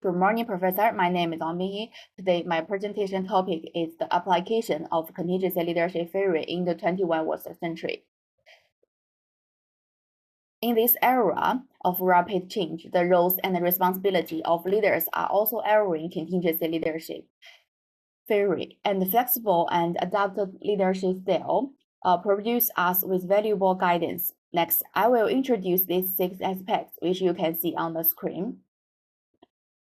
Good morning, Professor. My name is Angmingyi. Today, my presentation topic is the application of contingency leadership theory in the 21st century. In this era of rapid change, the roles and responsibility of leaders are also evolving contingency leadership theory, and the flexible and adapted leadership style produce us with valuable guidance. Next, I will introduce these 6 aspects, which you can see on the screen.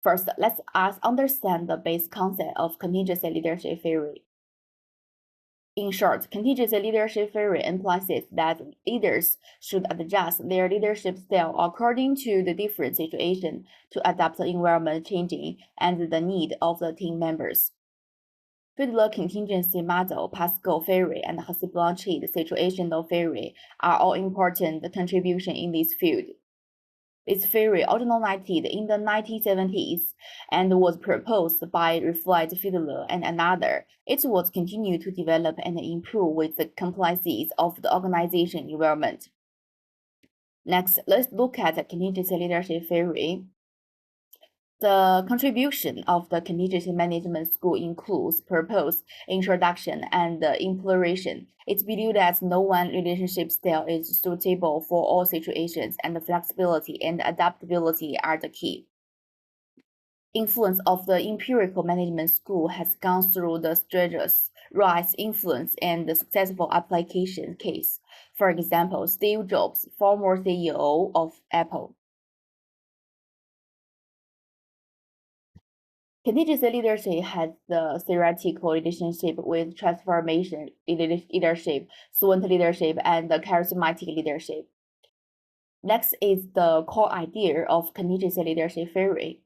First, let's understand the base concept of contingency leadership theory. In short, contingency leadership theory implies that leaders should adjust their leadership style according to the different situation to adapt the environment changing and the need of the team members. Fiedler contingency model, Pascal theory, and Hosty-Blanchard situational theory are all important contributions in this field. This theory originated in the 1970s and was proposed by Riflet, Fiedler, and another. It was continued to develop and improve with the complexities of the organization environment. Next, let's look at the contingency leadership theory. The contribution of the contingency management school includes purpose, introduction, and implementation. It's believed that no one relationship style is suitable for all situations, and flexibility and adaptability are the key. Influence of the empirical management school has gone through the stages, rise, influence, and the successful application case. For example, Steve Jobs, former CEO of Apple. Contingency leadership has the theoretical relationship with transformation leadership, servant leadership, and the charismatic leadership. Next is the core idea of contingency leadership theory.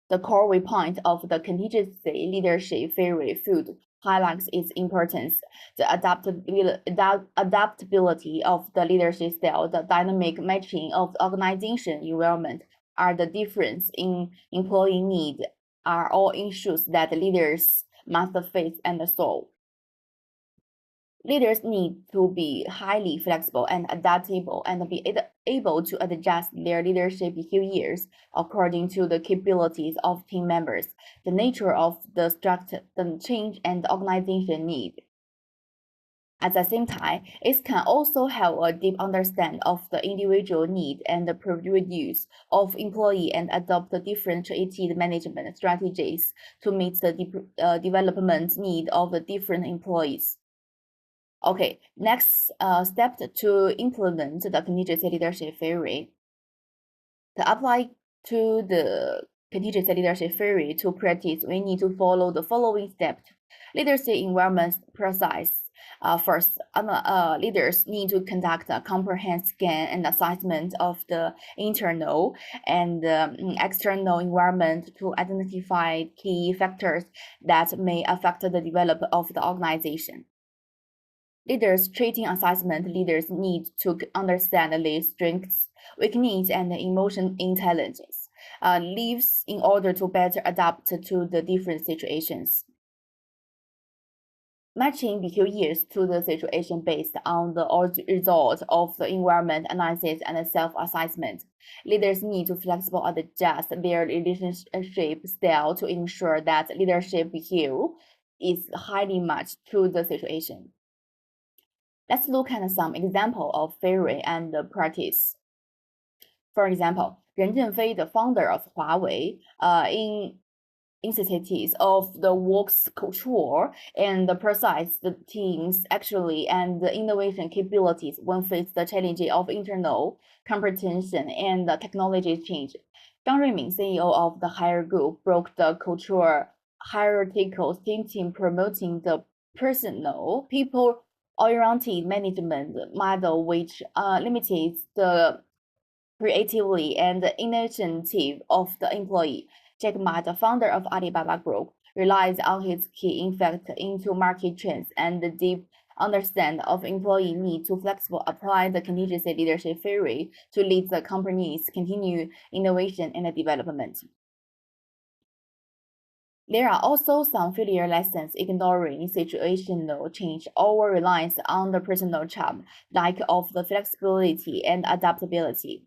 The core point of the contingency leadership theory field highlights its importance, the adaptability of the leadership style, the dynamic matching of the organization environment, are the difference in employee need are all issues that leaders must face and solve. Leaders need to be highly flexible and adaptable and be able to adjust their leadership behaviors according to the capabilities of team members, the nature of the structure, the change, and the organization need. At the same time, it can also have a deep understanding of the individual need and the produce of employee and adopt the differentiated management strategies to meet the development need of the different employees. Okay, next step to implement the contingency leadership theory. To apply to the contingency leadership theory to practice, we need to follow the following steps. Leadership environment process. First, leaders need to conduct a comprehensive scan and assessment of the internal and external environment to identify key factors that may affect the development of the organization. Leaders treating assessment leaders need to understand their strengths, weaknesses, and emotional intelligence lives in order to better adapt to the different situations. Matching behaviors to the situation based on the result of the environment analysis and self-assessment. Leaders need to flexible adjust their leadership style to ensure that leadership behavior is highly matched to the situation. Let's look at some example of theory and practice. For example, Ren Zhenfei, the founder of Huawei, in instances of the work's culture and the process, the teams actually, and the innovation capabilities when faced the challenge of internal competition and the technology change. Zhang Ruiming, CEO of the Haier Group, broke the cultural hierarchical thinking, promoting the personal people-oriented management model, which limits the creativity and the initiative of the employee. Jack Ma, the founder of Alibaba Group, relies on his key insight into market trends and the deep understanding of employee need to flexible apply the contingency leadership theory to lead the company's continued innovation and development. There are also some failure lessons ignoring situational change or reliance on the personal charm, lack of the flexibility and adaptability.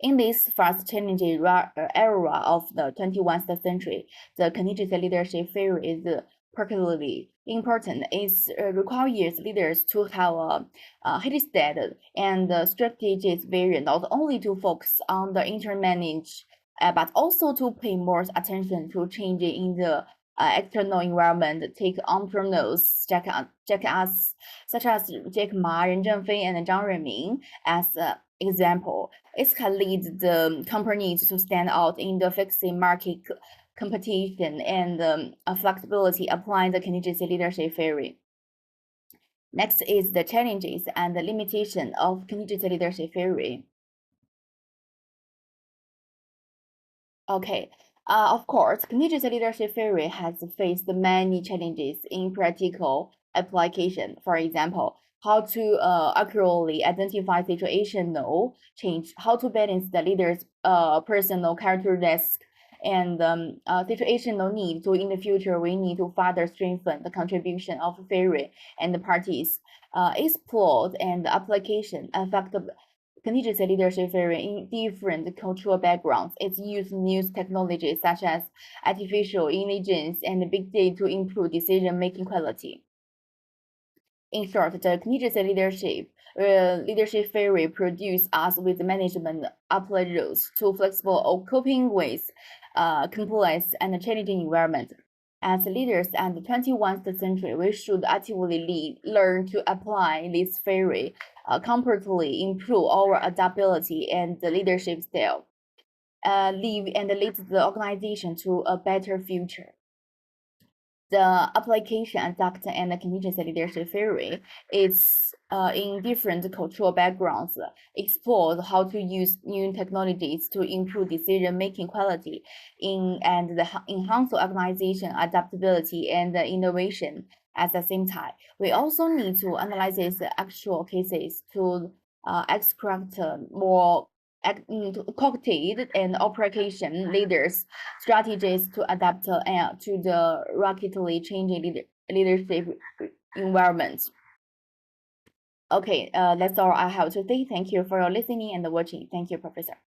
In this fast-changing era of the 21st century, the contingency leadership theory is particularly important. It requires leaders to have a head-stead and strategic vision, not only to focus on the intermanage, but also to pay more attention to changes in the external environment. Take entrepreneurs such as Jack Ma, Ren Zhengfei, and Zhang Renmin as example. It can lead the companies to stand out in the fixing market competition and flexibility applying the contingency leadership theory. Next is the challenges and the limitation of contingency leadership theory. Okay, of course, contingency leadership theory has faced many challenges in practical application. For example, how to accurately identify situational change, how to balance the leader's personal characteristics and situational need. So in the future, we need to further strengthen the contribution of theory and the parties, explore and application effective contingency leadership theory in different cultural backgrounds. It's used new technologies such as artificial intelligence and big data to improve decision-making quality. In short, the contingency leadership theory produces us with management approaches to flexible or coping with complex and challenging environments. As leaders in the 21st century, we should actively learn to apply this theory, completely improve our adaptability and the leadership style, lead the organization to a better future. The application adaptation and the contingency leadership theory is in different cultural backgrounds, explores how to use new technologies to improve decision-making quality and enhance organization adaptability and innovation at the same time. We also need to analyze the actual cases to extract more cognitive and operation leaders strategies to adapt to the rapidly changing leadership environment. Okay, that's all I have to say. Thank you for your listening and watching. Thank you, Professor.